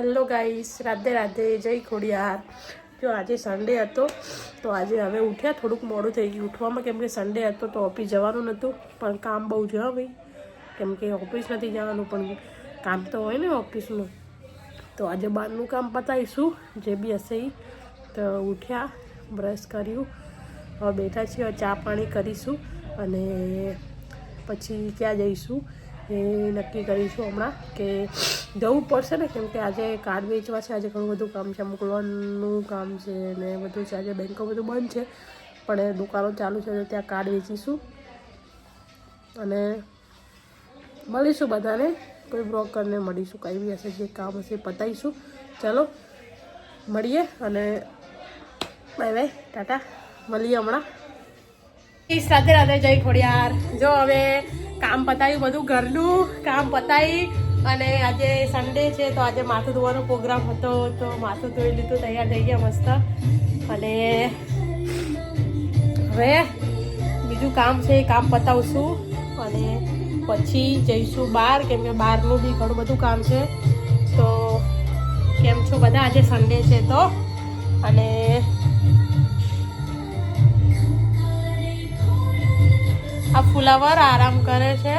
Hello guys, Radhe Radhe, જય ખોડિયાર। જો આજે સન્ડે હતો તો આજે હવે ઉઠ્યા, થોડુંક મોડું થઈ ગયું ઉઠવામાં, કેમ કે સન્ડે હતો તો ઓફિસ જવાનું નહોતું, પણ કામ બહુ છે હા ભાઈ, કેમ કે ઓફિસ નથી જવાનું પણ કામ તો હોય ને ઓફિસનું, તો આજે બહારનું કામ પતાવીશું જે બી હશે એ। તો ઉઠ્યા, બ્રશ કર્યું, હવે બેઠા છીએ, ચા પાણી કરીશું અને પછી ક્યાં જઈશું એ નક્કી કરીશું હમણાં, કે જવું પડશે ને, કેમ કે આજે કાર્ડ વેચવા છે, આજે ઘણું બધું કામ છે, અમુક લોનનું કામ છે ને બધું છે, આજે બેંકો બધું બંધ છે પણ દુકાનો ચાલુ છે તો ત્યાં કાર્ડ વેચીશું અને મળીશું બધાને, કોઈ બ્રોકરને મળીશું, કંઈ બી હશે જે કામ હશે પતાવીશું। ચાલો મળીએ અને બાય બાય, ટાટા, મળીએ હમણાં। રાધે રાધે, જય ખોડિયાર। જો હવે કામ પતાવ્યું, બધું ઘરનું કામ પતાવી અને આજે સન્ડે છે તો આજે માથું ધોવાનો પ્રોગ્રામ હતો તો માથું ધોઈ લીધું, તૈયાર થઈ ગયા મસ્ત। અને હવે બીજું કામ છે એ કામ પતાવશું અને પછી જઈશું બહાર, કેમ કે બહારનું બી ઘણું બધું કામ છે। તો કેમ છો બધા? આજે સન્ડે છે તો, અને આ ફુલાવર આરામ કરે છે,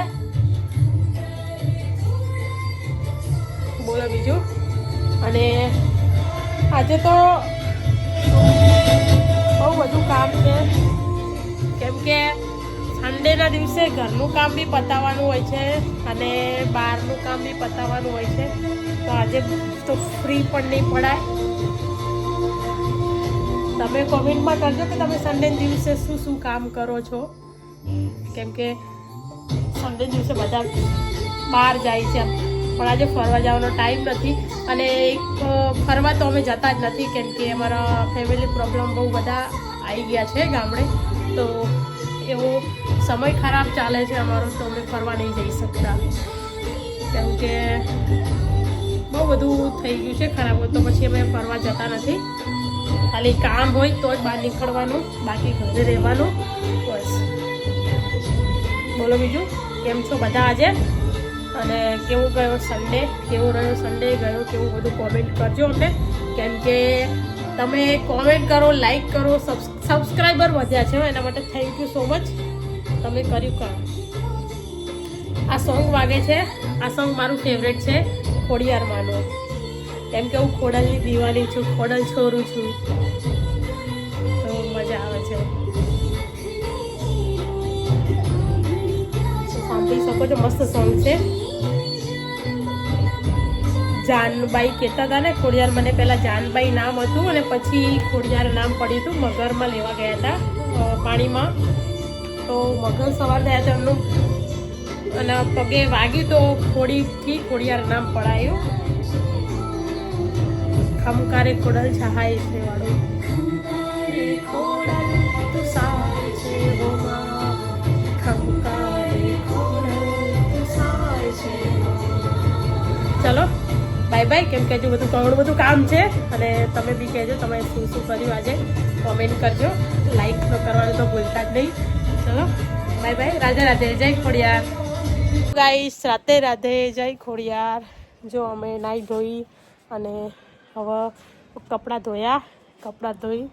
બોલો બીજું। અને આજે તો બહુ બધું કામ છે, કેમ કે સન્ડેના દિવસે ઘરનું કામ બી પતાવવાનું હોય છે અને બહારનું કામ બી પતાવવાનું હોય છે, તો આજે તો ફ્રી પણ નહીં પડાય। તમે કોમેન્ટમાં કરજો કે તમે સન્ડે દિવસે શું શું કામ કરો છો, કેમ કે સન્ડે દિવસે બધા બહાર જાય છે પણ આજે ફરવા જવાનો ટાઈમ નથી, અને ફરવા તો અમે જતા જ નથી, કેમ કે અમારા ફેમિલી પ્રોબ્લેમ બહુ બધા આવી ગયા છે ગામડે, તો એવો સમય ખરાબ ચાલે છે અમારો, તો અમે ફરવા નહીં જઈ શકતા, કેમ કે બહુ બધું થઈ ગયું છે ખરાબ, તો પછી અમે ફરવા જતા નથી, ખાલી કામ હોય તો જ બહાર નીકળવાનું, બાકી ઘરે રહેવાનું બસ। બોલો બીજું, કેમ છો બધા આજે? અને કેવું ગયો સન્ડે, કેવો રહ્યો સન્ડે ગયો, કેવું બધું કોમેન્ટ કરજો અમને, કેમ કે તમે કોમેન્ટ કરો, લાઈક કરો, સબસ્ક્રાઈબર વધ્યા છે એના માટે થેન્ક યુ સો મચ, તમે કર્યું કામ। આ સોંગ વાગે છે, આ સોંગ મારું ફેવરેટ છે ખોડિયાર માનું, કેમ કે હું ખોડલની દીવાની છું, ખોડલ છોરું છું, તો મજા આવે છે, સાંભળી શકો છો, મસ્ત સોંગ છે। જાનબાઈ કહેતા હતા ને ખોડિયાર, મને પહેલાં જાનબાઈ નામ હતું અને પછી ખોડિયાર નામ પડ્યું હતું, મગરમાં લેવા ગયા હતા પાણીમાં, તો મગર સવાર થયા હતા એમનું અને પગે વાગ્યું તો ખોડીથી ખોડિયાર નામ પડાયું। ખમકારે ખોડલ છહાય છે વાળું, ચલો બાય બાય, કેમ કે હજુ બધું ઘણું બધું કામ છે, અને તમે બી કહેજો તમે શું શું કર્યું આજે, કોમેન્ટ કરજો, લાઈક કરવાનું તો ભૂલતા જ નહીં। ચલો બાય બાય, રાધે રાધે, જય ખોડિયાર। ગાઈસ, રાધે રાધે, જય ખોડિયાર। જો અમે નાહી ધોઈ અને હવે કપડાં ધોયા, કપડાં ધોઈ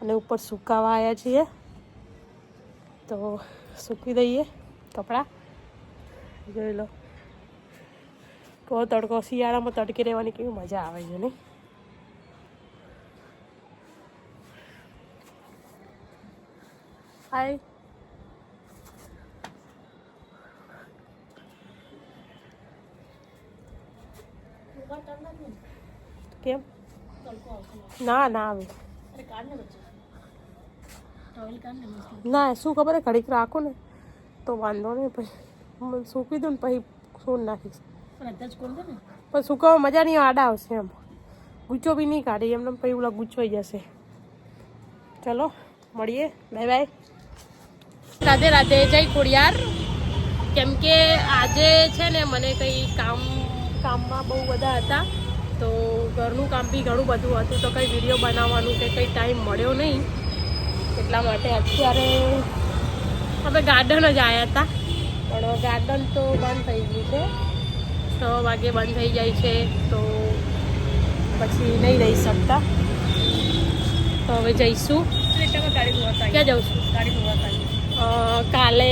અને ઉપર સુકાવા આવ્યા છીએ, તો સૂકવી દઈએ કપડાં, જોઈ લો કહો તડકો, શિયાળામાં તડકી રહેવાની કેવી મજા આવે છે નહીં? હાય, કેમ ના ના આવે ના, શું ખબર ઘડીક રાખો ને તો વાંધો નહીં, પછી સૂકવી દઉં ને પછી સોન નાખીશ, પણ સુકાવા મજા નહીં, આડા આવશે એમ, ગુચ્ચો બી નહીં કાઢી એમને, પછી ઓલા ગુચ્છવાઈ જશે। ચલો મળીએ, બાય બાય, રાધે રાધે, જય ખોડિયાર। કેમ કે આજે છે ને મને કંઈ કામમાં બહુ બધા હતા, તો ઘરનું કામ બી ઘણું બધું હતું, તો કંઈ વિડીયો બનાવવાનું કે કંઈ ટાઈમ મળ્યો નહીં, એટલા માટે અત્યારે અમે ગાર્ડન જ આવ્યા હતા, પણ ગાર્ડન તો બંધ થઈ ગયું છે, 6 વાગે બંધ થઈ જાય છે, તો પછી નહીં રહી શકતા. તો હવે જઈશું. ક્યાં જઉં છું? કાલે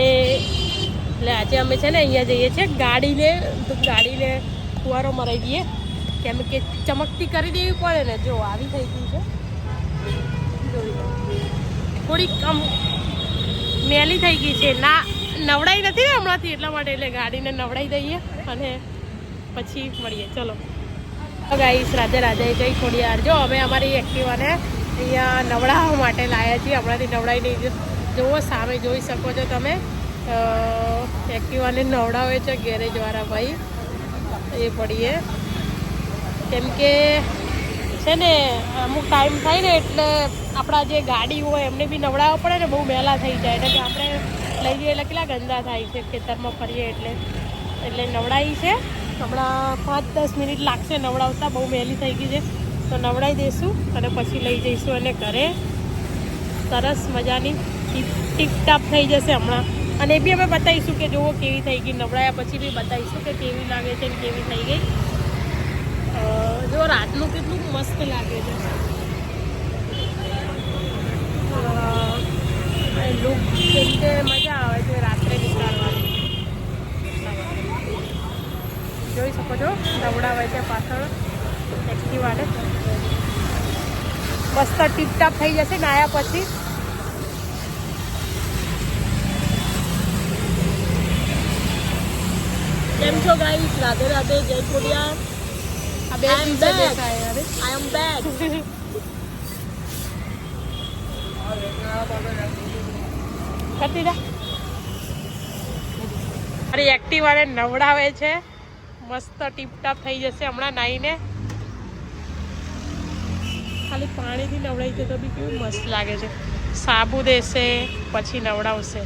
એટલે આજે અમે છે ને અહીંયા જઈએ છીએ ગાડીને ફુવારો મરાઈ દઈએ, કેમ કે ચમકતી કરી દેવી પડે ને. જો આવી થઈ ગઈ છે, થોડીક આમ મેલી થઈ ગઈ છે. ના નવડાઈ નથી ને હમણાંથી, એટલા માટે એટલે ગાડીને નવડાવી દઈએ અને પછી મળીએ. ચલો ગાઈસ, રાધે રાધે, જય ખોડિયાર. જો અમે અમારી એક્ટિવાને અહીંયા નવડાવવા માટે લાવ્યા છીએ. હમણાંથી નવડાવી નહીં. જુઓ સામે જોઈ શકો છો તમે, એક્ટિવાને નવડાવે છે ગેરેજવાળા ભાઈ. એ પડીએ કેમ કે છે ને અમુક ટાઈમ થાય ને એટલે આપણા જે ગાડી હોય એમને બી નવડાવવા પડે ને, બહુ મેલા થઈ જાય. એટલે કે આપણે લઈ જઈએ એટલે કેટલા ગંદા થાય છે ખેતરમાં ફરીએ એટલે નવડાવી છે. હમણાં 5-10 મિનિટ લાગશે નવડાવતા, બહુ મેલી થઈ ગઈ છે. તો નવડાવી દઈશું અને પછી લઈ જઈશું અને ઘરે સરસ મજાની ટીપટાપ થઈ જશે હમણાં. અને એ બી અમે બતાવીશું કે જુઓ કેવી થઈ ગઈ. નવડાયા પછી બી બતાવીશું કે કેવી લાગે છે ને કેવી થઈ ગઈ. જો રાતનું કેટલું મસ્ત લાગે છે લુક, કેમ કે મજા આવે છે રાત્રે નીકળવાની. જોઈ શકો છો નવડાવે છે પાછળ એક્ટિવાને. મસ્ત ટીપટાપ થઈ જશે નાયા પછી. કેમ છો ગાઈસ? રાધે રાધે, જય ખોડિયાર. I am back. કરતી જા. મારી એક્ટિવાને નવડાવે છે, મસ્ત ટીપટાપ થઈ જશે હમણાં નાહીને. ખાલી પાણીથી નવડાવી છે તો બી કેવું મસ્ત લાગે છે. સાબુ દેશે પછી નવડાવશે.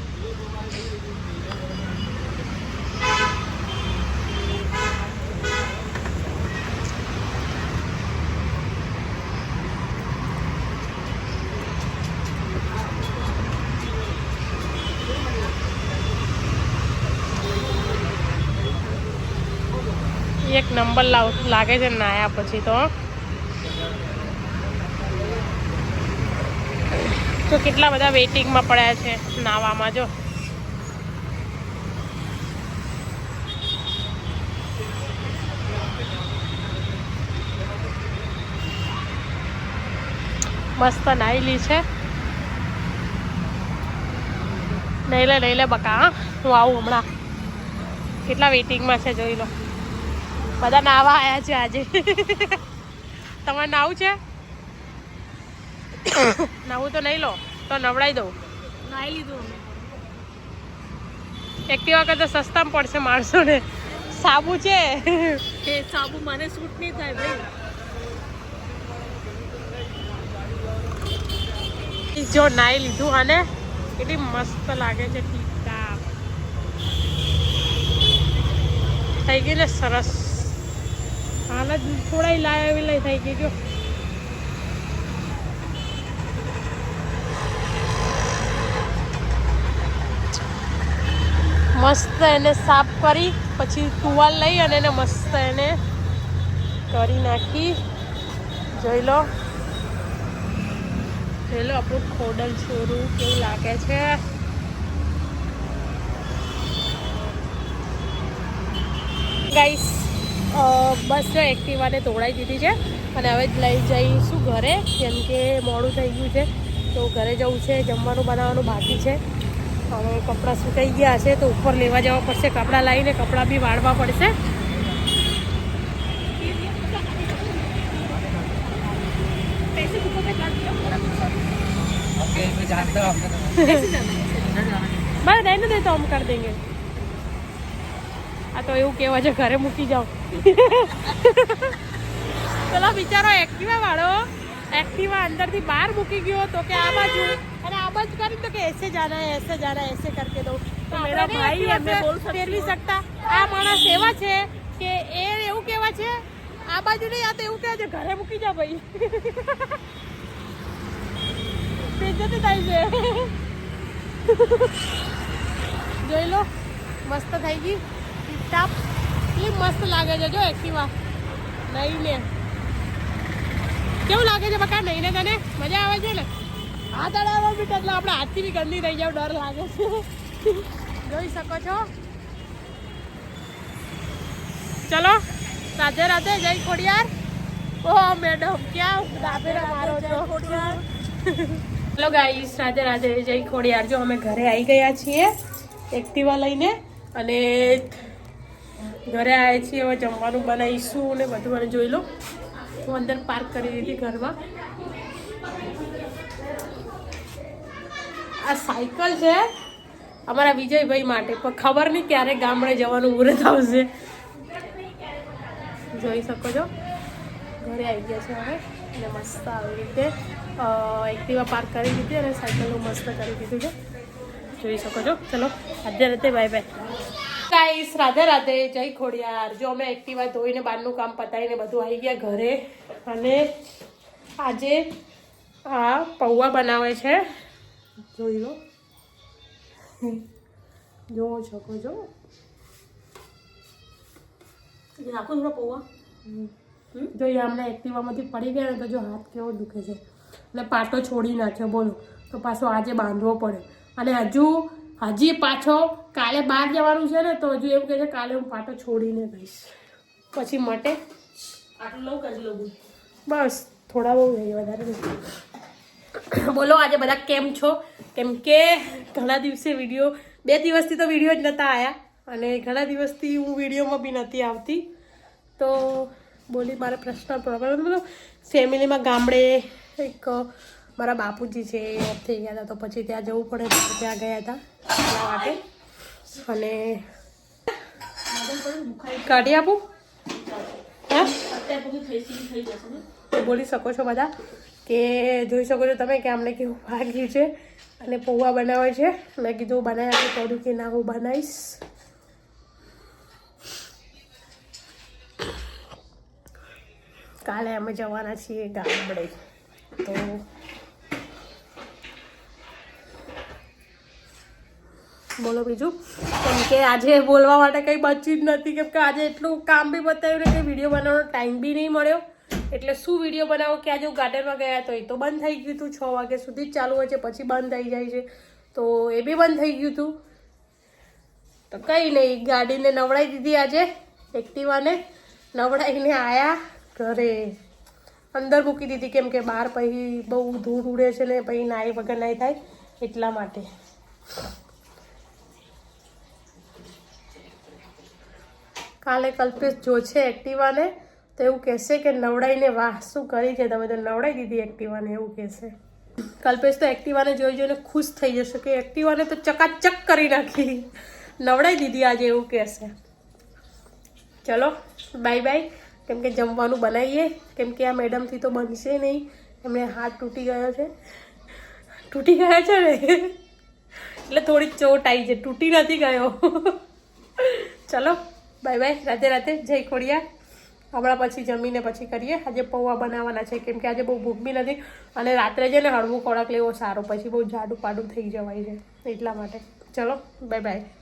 એક નંબર લાગે છે નાયા પછી તો. તો કેટલા બધા વેઇટિંગમાં પડ્યા છે નાવામાં. જો મસ્ત નાઈલી છે. નહીં લે બકા, હું આવું હમણાં. કેટલા વેઇટિંગમાં છે જોઈ લો. બધા નાવા આવ્યા છે આજે. તમારે નાવું છે? નાવું તો નહીં લો તો નવડાવી દઉં. નાહી લીધું અમે. એક્ટિવા કરતા સસ્તામાં પડશે માણસોને. સાબુ છે એ સાબુ મને સૂટ નહીં થાય ભાઈ. જો નાહી લીધું અને કેટલી મસ્ત લાગે છે. ટીપટાપ થઈ ગઈ ને સરસ. હાલત થોડા લાયા એવી લઈ થઈ ગઈ. જો મસ્ત એને સાફ કરી પછી ટુવાલ લઈ અને એને મસ્ત એને કરી નાખી. જોઈ લો આપણું ખોડલ છોરું કેવું લાગે છે. ગાઈસ બસ જો એક્ટિવાને તોડાવી દીધી છે અને હવે લઈ જઈશું ઘરે, કેમ કે મોડું થઈ ગયું છે. તો ઘરે જવું છે, જમવાનું બનાવવાનું બાકી છે. હવે કપડાં સુકાઈ ગયા છે તો ઉપર લેવા જવા પડશે. કપડાં લાવીને કપડાં બી વાળવા પડશે. બસ નહીં દે તો हम कर देंगे. આ તો એવું કહેવા છે ઘરે મૂકી જાઓ. પેલો બિચારો એક્ટિવા વાળો એક્ટિવા અંદરથી બહાર મૂકી ગયો તો કે આ બાજુ, અને આ બાજુ કરી તો કે ऐसे जाना है ऐसे करके दो. તો મેરા ભાઈ એમને બોલ ફેરવી શકતા. આ માણસ એવા છે કે એ એવું કહેવા છે આ બાજુ નહીં, આ તો એવું કહે છે ઘરે મૂકી જા ભાઈ. બેજતી થાય છે. જોઈ લો મસ્ત થઈ ગઈ ટીપટાપ. કેટલી મસ્ત લાગે છે જો એક્ટિવા નહીં ને. કેવું લાગે છે બકા નહીં ને તને મજા આવે છે ને હાથ અડાવવા બી એટલે આપણે હાથથી બી ગંદી થઈ જાવ ડર લાગે છે જોઈ શકો છો ચલો રાધે રાધે જય ખોડિયાર ઓ મેડમ ક્યાં દાબેરા મારો છો હેલો ગાઈસ રાધે રાધે જય ખોડિયાર જો અમે ઘરે આવી ગયા છીએ એક્ટિવા લઈને અને ઘરે આવ્યા છીએ હવે જમવાનું બનાવીશું ને બધું મને જોઈ લો હું અંદર પાર્ક કરી દીધી ઘરમાં આ સાયકલ છે અમારા વિજયભાઈ માટે પણ ખબર નહીં ક્યારે ગામડે જવાનું મુહૂર્ત આવશે જોઈ શકો છો ઘરે આવી ગયા છે હવે અને મસ્ત આવી રીતે એક્ટિવા પાર્ક કરી દીધી અને સાયકલ મસ્ત કરી દીધું છે જોઈ શકો છો ચલો Radhe Radhe bye bye guys Radhe Radhe જય ખોડિયાર જો અમે એક્ટિવા ધોઈને બહારનું કામ પતાવીને બધું આવી ગયા ઘરે અને આજે આ પૌવા બનાવે છે જોઈ લો જોવો શકો છો નાખો થોડા પૌવા જો એ હમણાં એક્ટિવામાંથી પડી ગયા ને તો જો હાથ કેવો દુખે છે એટલે પાટો છોડી નાખ્યો બોલો તો પાછો આજે બાંધવો પડે અને હજી પાછો કાલે બહાર જવાનું છે ને તો હજુ એવું કહે છે કાલે હું પાટો છોડીને ગઈશ પછી માટે આટલું લઉં કાઢી લઉં બસ થોડા બહુ થઈ વધારે બોલો આજે બધા કેમ છો કેમ કે ઘણા દિવસે વિડીયો 2 દિવસથી તો વિડીયો જ નહોતા આવ્યા અને ઘણા દિવસથી હું વિડીયોમાં બી નથી આવતી તો બોલી મારે પ્રશ્ન પ્રોબ્લેમ ફેમિલીમાં ગામડે એક મારા બાપુજી છે એ ઓફ થઈ ગયા હતા તો પછી ત્યાં જવું પડે તો ત્યાં ગયા હતા એટલા માટે અને કાઢી આપું હા બોલી શકો છો બધા કે જોઈ શકો છો તમે કે અમને કેવું ભાગ્યું છે અને પૌવા બનાવે છે મેં કીધું બનાવી આપું કહ્યું કે ના હું બનાવીશ કાલે અમે જવાના છીએ ગામડે તો બોલો બીજું કેમ કે આજે બોલવા માટે કંઈ બચ્યું જ નથી કેમ કે આજે એટલું કામ બી બતાવ્યું ને કે વિડીયો બનાવવાનો ટાઈમ બી નહીં મળ્યો એટલે શું વિડીયો બનાવો કે આજે હું ગાર્ડનમાં ગયા તો એ તો બંધ થઈ ગયું હતું 6 વાગ્યા સુધી જ ચાલુ હોય છે પછી બંધ થઈ જાય છે તો એ બી બંધ થઈ ગયું હતું તો કંઈ નહીં ગાડીને નવડાવી દીધી આજે એક્ટિવાને નવડાવીને આવ્યા ઘરે અંદર મૂકી દીધી કેમ કે બહાર પછી બહુ ધૂળ ઉડે છે ને પછી નાહી વગર નહીં થાય એટલા માટે કાલે કલ્પેશ જોશે એક્ટિવાને તો એવું કહેશે કે નવડાવીને વાહ શું કરી છે તમે તો નવડાવી દીધી એક્ટિવાને એવું કહેશે કલ્પેશ તો એક્ટિવાને જોઈને ખુશ થઈ જશે કે એક્ટિવાને તો ચકાચક કરી નાખી નવડાવી દીધી આજે એવું કહેશે ચલો બાય બાય કેમ કે જમવાનું બનાવીએ કેમ કે આ મેડમથી તો બનશે નહીં એમને હાથ તૂટી ગયો છે ને એટલે થોડીક ચોટ આવી છે તૂટી નથી ગયો ચલો બાય બાય રાધે રાધે જય ખોડિયાર હમણાં પછી જમીને પછી કરીએ આજે પૌવા બનાવવાના છે કેમ કે આજે બહુ ભૂખ બી નથી અને રાત્રે છે ને હળવું ખોરાક લેવો સારો પછી બહુ જાડું પાડું થઈ જવાય છે એટલા માટે ચલો બાય બાય